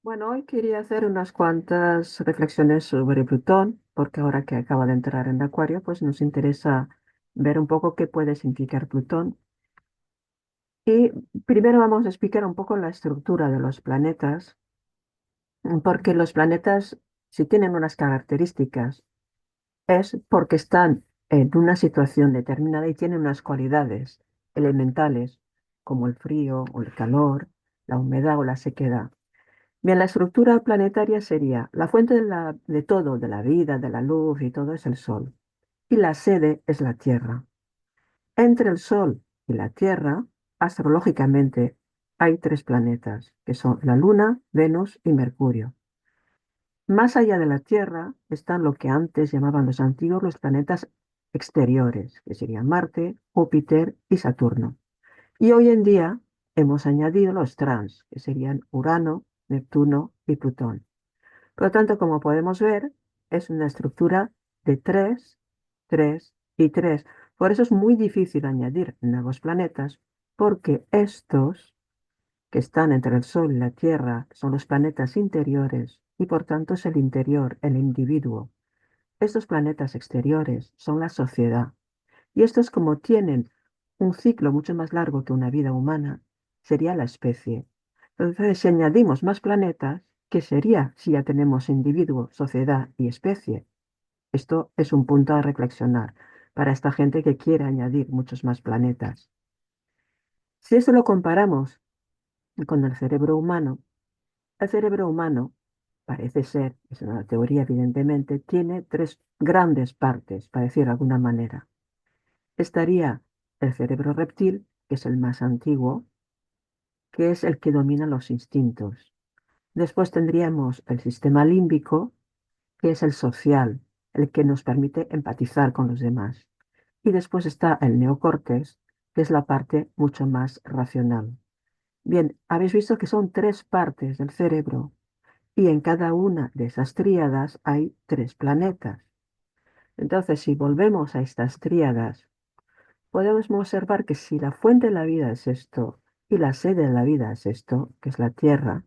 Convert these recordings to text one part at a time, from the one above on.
Bueno, hoy quería hacer unas cuantas reflexiones sobre Plutón, porque ahora que acaba de entrar en Acuario, pues nos interesa ver un poco qué puede significar Plutón. Y primero vamos a explicar un poco la estructura de los planetas, porque los planetas, si tienen unas características, es porque están en una situación determinada y tienen unas cualidades elementales, como el frío o el calor, la humedad o la sequedad. Bien, la estructura planetaria sería la fuente de todo, de la vida, de la luz y todo es el Sol. Y la sede es la Tierra. Entre el Sol y la Tierra, astrológicamente, hay tres planetas, que son la Luna, Venus y Mercurio. Más allá de la Tierra están lo que antes llamaban los antiguos los planetas exteriores, que serían Marte, Júpiter y Saturno. Y hoy en día hemos añadido los trans, que serían Urano, Neptuno y Plutón. Por lo tanto, como podemos ver, es una estructura de 3, 3 y 3. Por eso es muy difícil añadir nuevos planetas, porque estos que están entre el Sol y la Tierra son los planetas interiores y por tanto es el interior, el individuo. Estos planetas exteriores son la sociedad. Y estos como tienen un ciclo mucho más largo que una vida humana, sería la especie. Entonces, si añadimos más planetas, ¿qué sería si ya tenemos individuo, sociedad y especie? Esto es un punto a reflexionar para esta gente que quiere añadir muchos más planetas. Si eso lo comparamos con el cerebro humano parece ser, es una teoría evidentemente, tiene tres grandes partes, para decir de alguna manera. Estaría el cerebro reptil, que es el más antiguo, que es el que domina los instintos. Después tendríamos el sistema límbico, que es el social, el que nos permite empatizar con los demás. Y después está el neocórtex, que es la parte mucho más racional. Bien, habéis visto que son tres partes del cerebro y en cada una de esas tríadas hay tres planetas. Entonces, si volvemos a estas tríadas, podemos observar que si la fuente de la vida es esto y la sede de la vida es esto, que es la Tierra,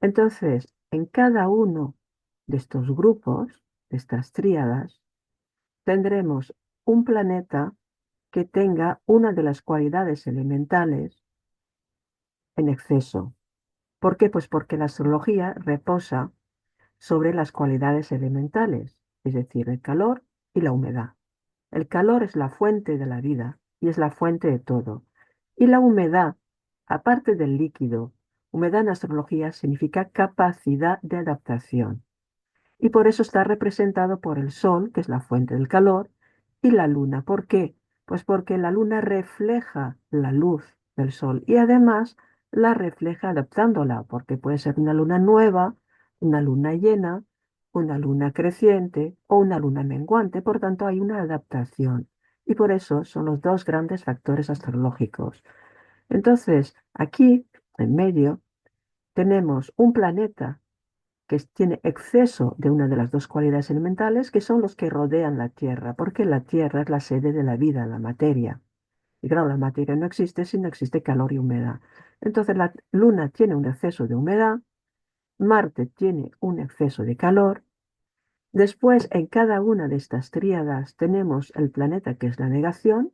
entonces en cada uno de estos grupos, de estas tríadas, tendremos un planeta que tenga una de las cualidades elementales en exceso. ¿Por qué? Pues porque la astrología reposa sobre las cualidades elementales, es decir, el calor y la humedad. El calor es la fuente de la vida y es la fuente de todo. Y la humedad, aparte del líquido, humedad en astrología significa capacidad de adaptación. Y por eso está representado por el Sol, que es la fuente del calor, y la Luna. ¿Por qué? Pues porque la Luna refleja la luz del Sol y además la refleja adaptándola, porque puede ser una luna nueva, una luna llena, una luna creciente o una luna menguante. Por tanto, hay una adaptación. Y por eso son los dos grandes factores astrológicos. Entonces, aquí, en medio, tenemos un planeta que tiene exceso de una de las dos cualidades elementales, que son los que rodean la Tierra, porque la Tierra es la sede de la vida, la materia. Y claro, la materia no existe si no existe calor y humedad. Entonces la Luna tiene un exceso de humedad, Marte tiene un exceso de calor. Después, en cada una de estas tríadas tenemos el planeta que es la negación.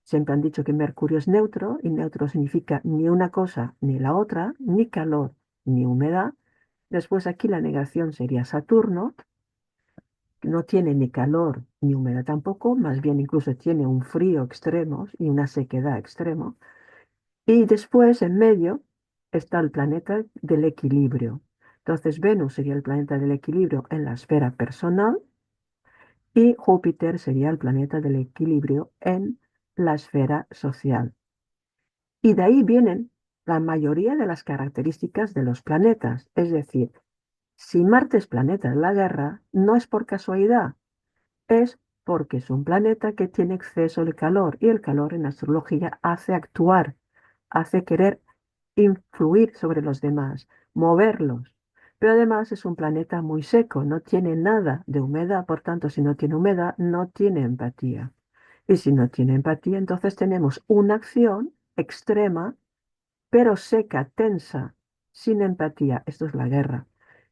Siempre han dicho que Mercurio es neutro y neutro significa ni una cosa ni la otra, ni calor ni humedad. Después aquí la negación sería Saturno, que no tiene ni calor ni humedad tampoco, más bien incluso tiene un frío extremo y una sequedad extremo. Y después en medio está el planeta del equilibrio. Entonces Venus sería el planeta del equilibrio en la esfera personal y Júpiter sería el planeta del equilibrio en la esfera social. Y de ahí vienen la mayoría de las características de los planetas. Es decir, si Marte es planeta de la guerra, no es por casualidad, es porque es un planeta que tiene exceso de calor y el calor en astrología hace actuar, hace querer influir sobre los demás, moverlos. Pero además es un planeta muy seco, no tiene nada de humedad, por tanto, si no tiene humedad, no tiene empatía. Y si no tiene empatía, entonces tenemos una acción extrema, pero seca, tensa. sin empatía, esto es la guerra.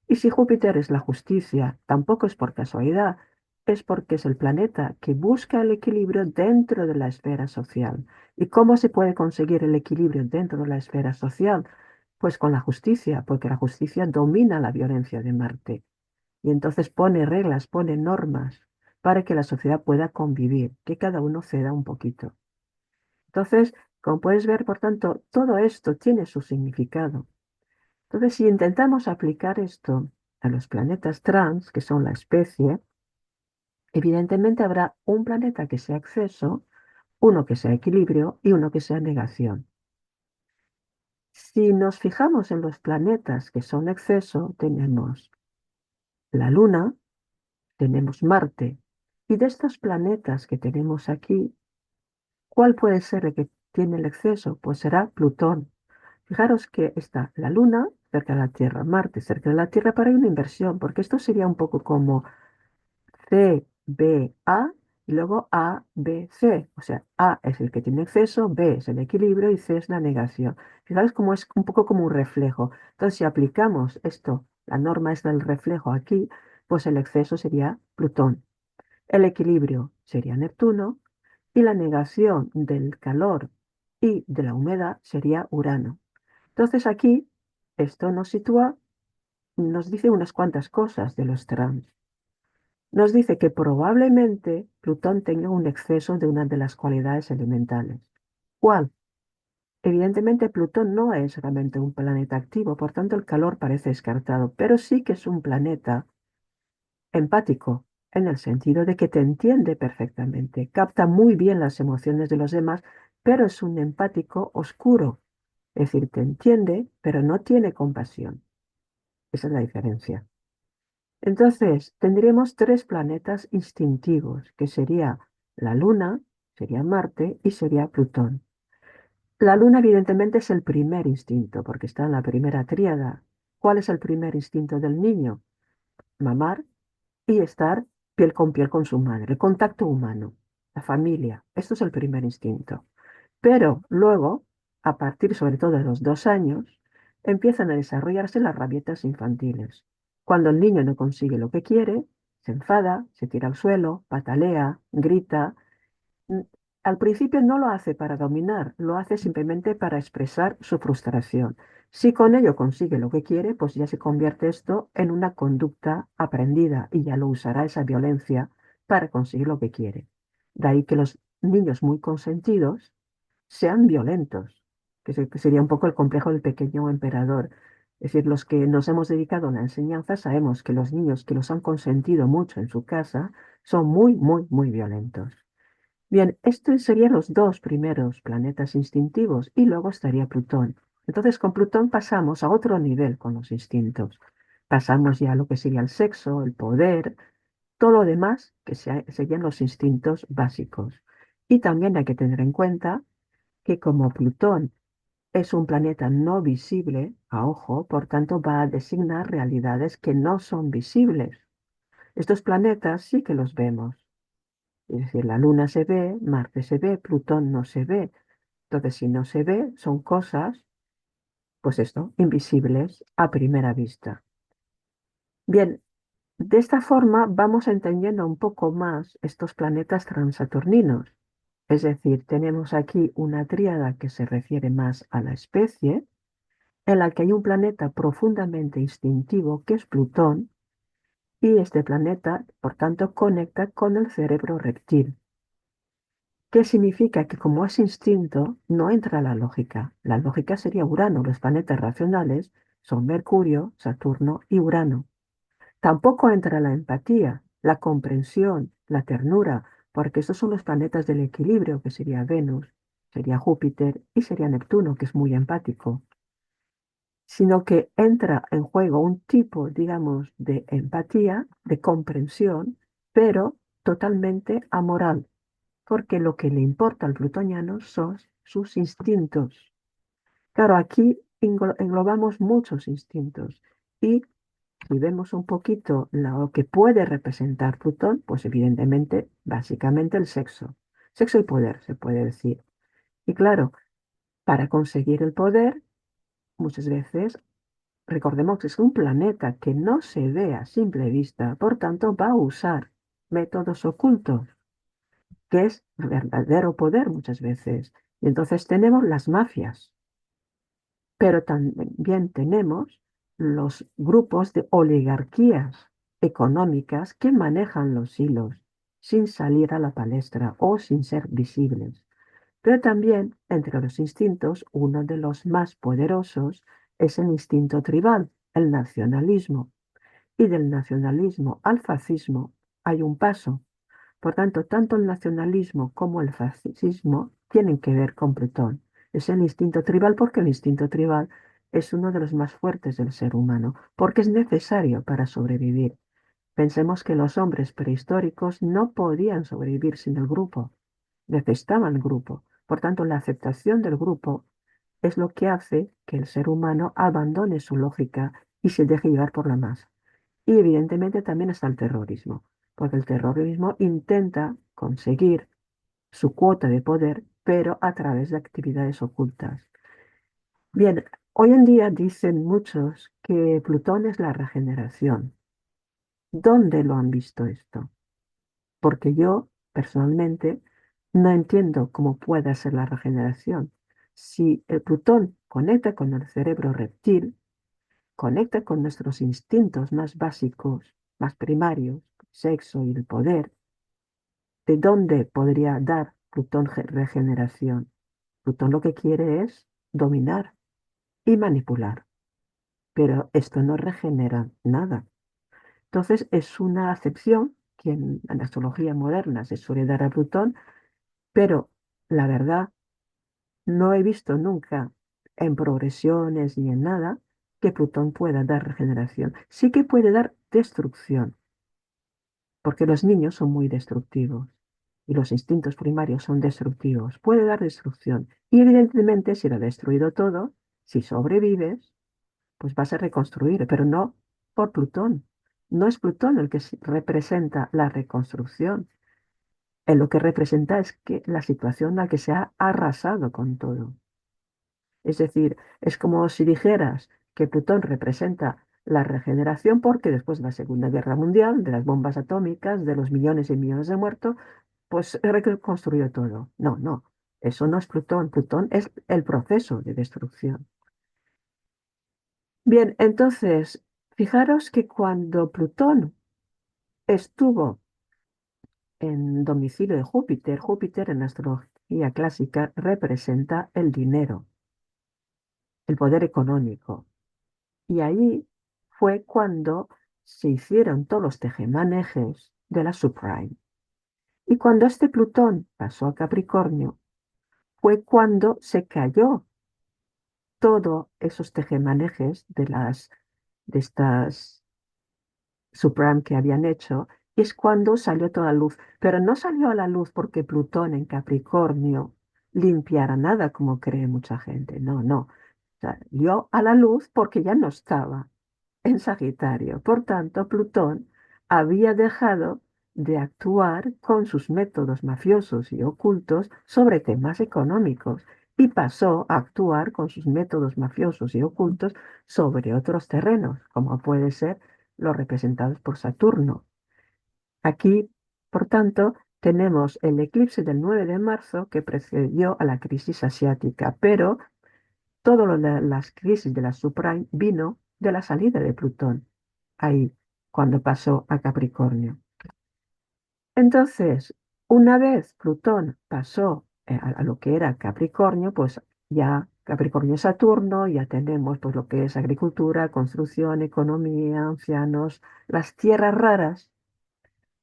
Y si Júpiter es la justicia, tampoco es por casualidad, es porque es el planeta que busca el equilibrio dentro de la esfera social. ¿Y cómo se puede conseguir el equilibrio dentro de la esfera social? Pues con la justicia, porque la justicia domina la violencia de Marte. Y entonces pone reglas, pone normas para que la sociedad pueda convivir, que cada uno ceda un poquito. Entonces, como puedes ver, por tanto, todo esto tiene su significado. Entonces, si intentamos aplicar esto a los planetas trans, que son la especie, evidentemente habrá un planeta que sea exceso, uno que sea equilibrio y uno que sea negación. Si nos fijamos en los planetas que son exceso, tenemos la Luna, tenemos Marte, y de estos planetas que tenemos aquí, ¿cuál puede ser el que tiene el exceso? Pues será Plutón. Fijaros que está la Luna cerca de la Tierra, Marte cerca de la Tierra, para una inversión, porque esto sería un poco como C, B, A y luego A, B, C. O sea, A es el que tiene exceso, B es el equilibrio y C es la negación. Fijaros cómo es un poco como un reflejo. Entonces, si aplicamos esto, la norma es del reflejo aquí, pues el exceso sería Plutón. El equilibrio sería Neptuno y la negación del calor y de la humedad sería Urano. Entonces aquí esto nos sitúa, nos dice unas cuantas cosas de los trans. Nos dice que probablemente Plutón tenga un exceso de una de las cualidades elementales. ¿Cuál? Evidentemente Plutón no es realmente un planeta activo, por tanto el calor parece descartado, pero sí que es un planeta empático, en el sentido de que te entiende perfectamente, capta muy bien las emociones de los demás, pero es un empático oscuro, es decir, te entiende, pero no tiene compasión. Esa es la diferencia. Entonces, tendríamos tres planetas instintivos, que sería la Luna, sería Marte y sería Plutón. La Luna, evidentemente, es el primer instinto, porque está en la primera tríada. ¿Cuál es el primer instinto del niño? Mamar y estar piel con su madre, el contacto humano, la familia. Esto es el primer instinto. Pero luego, a partir sobre todo de los 2 años, empiezan a desarrollarse las rabietas infantiles. Cuando el niño no consigue lo que quiere, se enfada, se tira al suelo, patalea, grita. Mm, Al principio no lo hace para dominar, lo hace simplemente para expresar su frustración. Si con ello consigue lo que quiere, pues ya se convierte esto en una conducta aprendida y ya lo usará esa violencia para conseguir lo que quiere. De ahí que los niños muy consentidos sean violentos, que sería un poco el complejo del pequeño emperador. Es decir, los que nos hemos dedicado a la enseñanza sabemos que los niños que los han consentido mucho en su casa son muy, muy, muy violentos. Bien, estos serían los dos primeros planetas instintivos y luego estaría Plutón. Entonces, con Plutón pasamos a otro nivel con los instintos. Pasamos ya a lo que sería el sexo, el poder, todo lo demás que serían los instintos básicos. Y también hay que tener en cuenta que como Plutón es un planeta no visible a ojo, por tanto va a designar realidades que no son visibles. Estos planetas sí que los vemos. Es decir, la Luna se ve, Marte se ve, Plutón no se ve. Entonces, si no se ve, son cosas, pues esto, invisibles a primera vista. Bien, de esta forma vamos entendiendo un poco más estos planetas transaturninos. Es decir, tenemos aquí una tríada que se refiere más a la especie, en la que hay un planeta profundamente instintivo que es Plutón, y este planeta, por tanto, conecta con el cerebro reptil. ¿Qué significa? Que como es instinto, no entra la lógica. La lógica sería Urano. Los planetas racionales son Mercurio, Saturno y Urano. Tampoco entra la empatía, la comprensión, la ternura, porque estos son los planetas del equilibrio, que sería Venus, sería Júpiter y sería Neptuno, que es muy empático, sino que entra en juego un tipo, digamos, de empatía, de comprensión, pero totalmente amoral, porque lo que le importa al plutoniano son sus instintos. Claro, aquí englobamos muchos instintos y si vemos un poquito lo que puede representar Plutón, pues evidentemente, básicamente el sexo. Sexo y poder, se puede decir. Y claro, para conseguir el poder, muchas veces recordemos que es un planeta que no se ve a simple vista, por tanto va a usar métodos ocultos, que es verdadero poder muchas veces. Y entonces tenemos las mafias, pero también tenemos los grupos de oligarquías económicas que manejan los hilos sin salir a la palestra o sin ser visibles. Pero también entre los instintos, uno de los más poderosos es el instinto tribal, el nacionalismo. Y del nacionalismo al fascismo hay un paso. Por tanto, tanto el nacionalismo como el fascismo tienen que ver con Plutón. Es el instinto tribal porque el instinto tribal es uno de los más fuertes del ser humano, porque es necesario para sobrevivir. Pensemos que los hombres prehistóricos no podían sobrevivir sin el grupo, necesitaban el grupo. Por tanto, la aceptación del grupo es lo que hace que el ser humano abandone su lógica y se deje llevar por la masa. Y evidentemente también está el terrorismo, porque el terrorismo intenta conseguir su cuota de poder, pero a través de actividades ocultas. Bien, hoy en día dicen muchos que Plutón es la regeneración. ¿Dónde lo han visto esto? Porque yo, personalmente, no entiendo cómo puede ser la regeneración. Si el Plutón conecta con el cerebro reptil, conecta con nuestros instintos más básicos, más primarios, sexo y el poder, ¿de dónde podría dar Plutón regeneración? Plutón lo que quiere es dominar y manipular, pero esto no regenera nada. Entonces es una acepción que en la astrología moderna se suele dar a Plutón, pero la verdad no he visto nunca en progresiones ni en nada que Plutón pueda dar regeneración. Sí que puede dar destrucción, porque los niños son muy destructivos y los instintos primarios son destructivos. Puede dar destrucción. Y evidentemente, si lo ha destruido todo, si sobrevives, pues vas a reconstruir, pero no por Plutón. No es Plutón el que representa la reconstrucción. Lo que representa es que la situación en la que se ha arrasado con todo. Es decir, es como si dijeras que Plutón representa la regeneración porque después de la Segunda Guerra Mundial, de las bombas atómicas, de los millones y millones de muertos, pues reconstruyó todo. No, no, eso no es Plutón. Plutón es el proceso de destrucción. Bien, entonces, fijaros que cuando Plutón estuvo en domicilio de Júpiter, Júpiter en la astrología clásica representa el dinero, el poder económico. Y ahí fue cuando se hicieron todos los tejemanejes de la subprime. Y cuando este Plutón pasó a Capricornio, fue cuando se cayó todos esos tejemanejes de estas subprime que habían hecho, y es cuando salió toda la luz. Pero no salió a la luz porque Plutón en Capricornio limpiara nada, como cree mucha gente. No, no. Salió a la luz porque ya no estaba en Sagitario. Por tanto, Plutón había dejado de actuar con sus métodos mafiosos y ocultos sobre temas económicos y pasó a actuar con sus métodos mafiosos y ocultos sobre otros terrenos, como puede ser los representados por Saturno. Aquí, por tanto, tenemos el eclipse del 9 de marzo que precedió a la crisis asiática, pero todo lo de las crisis de la subprime vino de la salida de Plutón, ahí, cuando pasó a Capricornio. Entonces, una vez Plutón pasó a lo que era Capricornio, pues ya Capricornio y Saturno, ya tenemos pues lo que es agricultura, construcción, economía, ancianos, las tierras raras.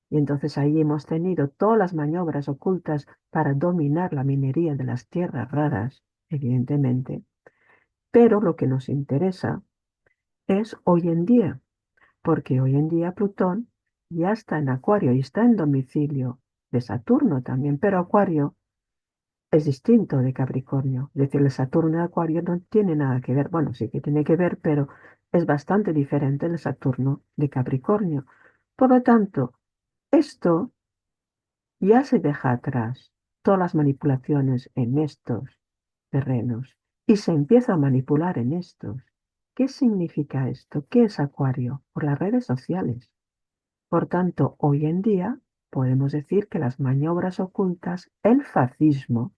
Y entonces ahí hemos tenido todas las maniobras ocultas para dominar la minería de las tierras raras, evidentemente. Pero lo que nos interesa es hoy en día, porque hoy en día Plutón ya está en Acuario y está en domicilio de Saturno también, pero Acuario es distinto de Capricornio. Es decir, el Saturno de Acuario no tiene nada que ver, bueno, sí que tiene que ver, pero es bastante diferente del Saturno de Capricornio. Por lo tanto, esto ya se deja atrás, todas las manipulaciones en estos terrenos, y se empieza a manipular en estos. ¿Qué significa esto? ¿Qué es Acuario? Por las redes sociales. Por tanto, hoy en día podemos decir que las maniobras ocultas, el fascismo,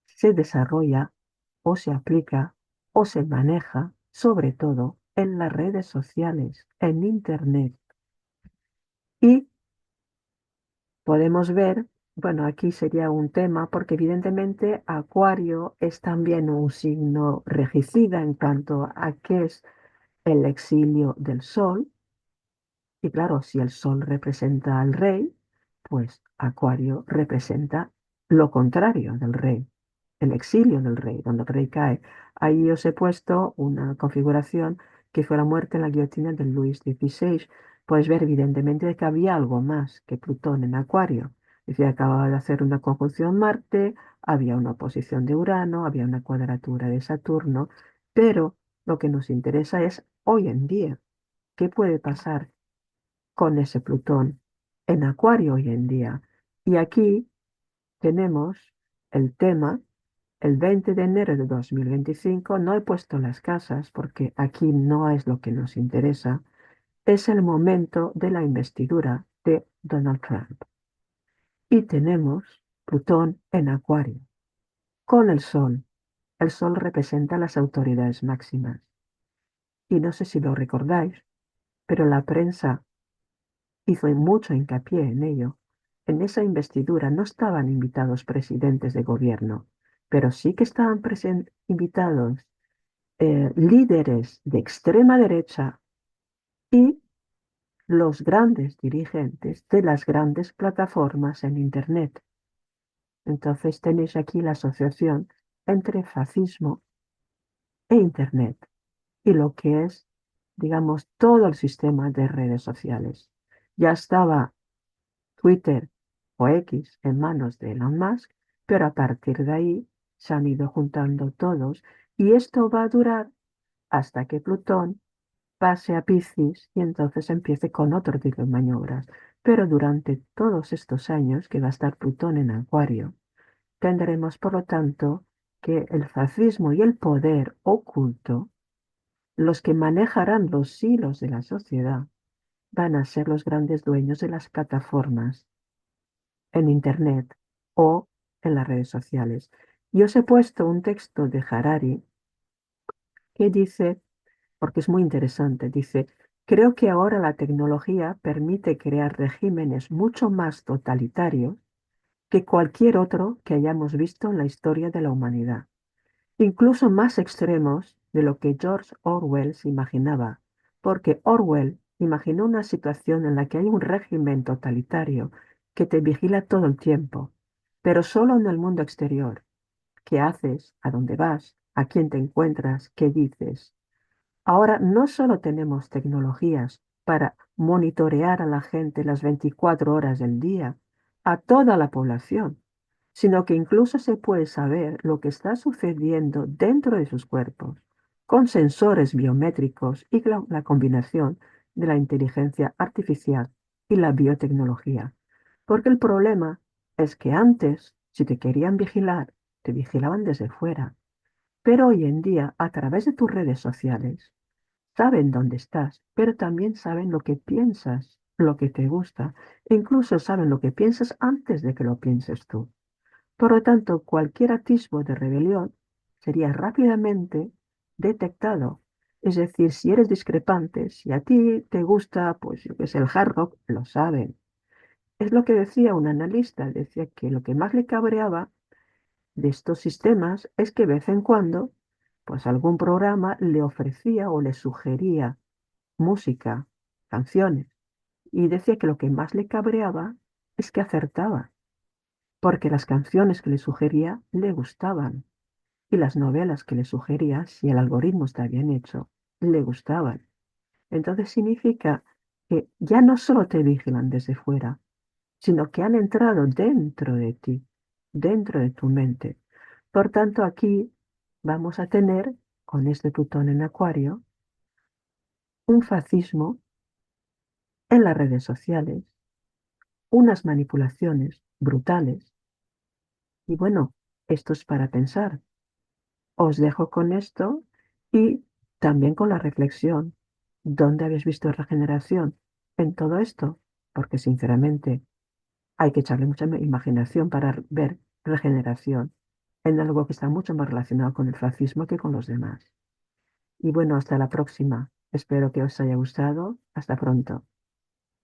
se desarrolla o se aplica o se maneja sobre todo en las redes sociales, en Internet. Y podemos ver, bueno, aquí sería un tema porque evidentemente Acuario es también un signo regicida en cuanto a qué es el exilio del Sol. Y claro, si el Sol representa al rey, pues Acuario representa lo contrario del rey, el exilio del rey, donde el rey cae. Ahí os he puesto una configuración que fue la muerte en la guillotina de Luis XVI. Puedes ver evidentemente que había algo más que Plutón en Acuario. Decía, acababa de hacer una conjunción Marte, había una oposición de Urano, había una cuadratura de Saturno, pero lo que nos interesa es hoy en día. ¿Qué puede pasar con ese Plutón en Acuario hoy en día? Y aquí tenemos el tema, el 20 de enero de 2025. No he puesto las casas porque aquí no es lo que nos interesa, es el momento de la investidura de Donald Trump. Y tenemos Plutón en Acuario, con el Sol. El Sol representa las autoridades máximas. Y no sé si lo recordáis, pero la prensa hizo mucho hincapié en ello. En esa investidura no estaban invitados presidentes de gobierno, pero sí que estaban invitados líderes de extrema derecha y los grandes dirigentes de las grandes plataformas en Internet. Entonces tenéis aquí la asociación entre fascismo e Internet y lo que es, digamos, todo el sistema de redes sociales. Ya estaba Twitter o X en manos de Elon Musk, pero a partir de ahí se han ido juntando todos y esto va a durar hasta que Plutón pase a Piscis y entonces empiece con otro tipo de maniobras. Pero durante todos estos años que va a estar Plutón en Acuario, tendremos por lo tanto que el fascismo y el poder oculto, los que manejarán los hilos de la sociedad, van a ser los grandes dueños de las plataformas en Internet o en las redes sociales. Y os he puesto un texto de Harari que dice, porque es muy interesante, dice, creo que ahora la tecnología permite crear regímenes mucho más totalitarios que cualquier otro que hayamos visto en la historia de la humanidad, incluso más extremos de lo que George Orwell se imaginaba, porque Orwell imaginó una situación en la que hay un régimen totalitario que te vigila todo el tiempo, pero solo en el mundo exterior. ¿Qué haces? ¿A dónde vas? ¿A quién te encuentras? ¿Qué dices? Ahora no solo tenemos tecnologías para monitorear a la gente las 24 horas del día, a toda la población, sino que incluso se puede saber lo que está sucediendo dentro de sus cuerpos, con sensores biométricos y la combinación de la inteligencia artificial y la biotecnología. Porque el problema es que antes, si te querían vigilar, te vigilaban desde fuera, pero hoy en día, a través de tus redes sociales, saben dónde estás, pero también saben lo que piensas, lo que te gusta, e incluso saben lo que piensas antes de que lo pienses tú. Por lo tanto, cualquier atisbo de rebelión sería rápidamente detectado. Es decir, si eres discrepante, si a ti te gusta, pues yo qué sé, el hard rock, lo saben. Es lo que decía un analista, decía que lo que más le cabreaba de estos sistemas es que de vez en cuando, pues algún programa le ofrecía o le sugería música, canciones, y decía que lo que más le cabreaba es que acertaba, porque las canciones que le sugería le gustaban y las novelas que le sugería, si el algoritmo está bien hecho, le gustaban. Entonces significa que ya no solo te vigilan desde fuera, sino que han entrado dentro de ti, dentro de tu mente. Por tanto, aquí vamos a tener, con este Plutón en Acuario, un fascismo en las redes sociales, unas manipulaciones brutales. Y bueno, esto es para pensar. Os dejo con esto Y también con la reflexión, ¿dónde habéis visto regeneración en todo esto? Porque sinceramente hay que echarle mucha imaginación para ver regeneración en algo que está mucho más relacionado con el fascismo que con los demás. Y bueno, hasta la próxima. Espero que os haya gustado. Hasta pronto.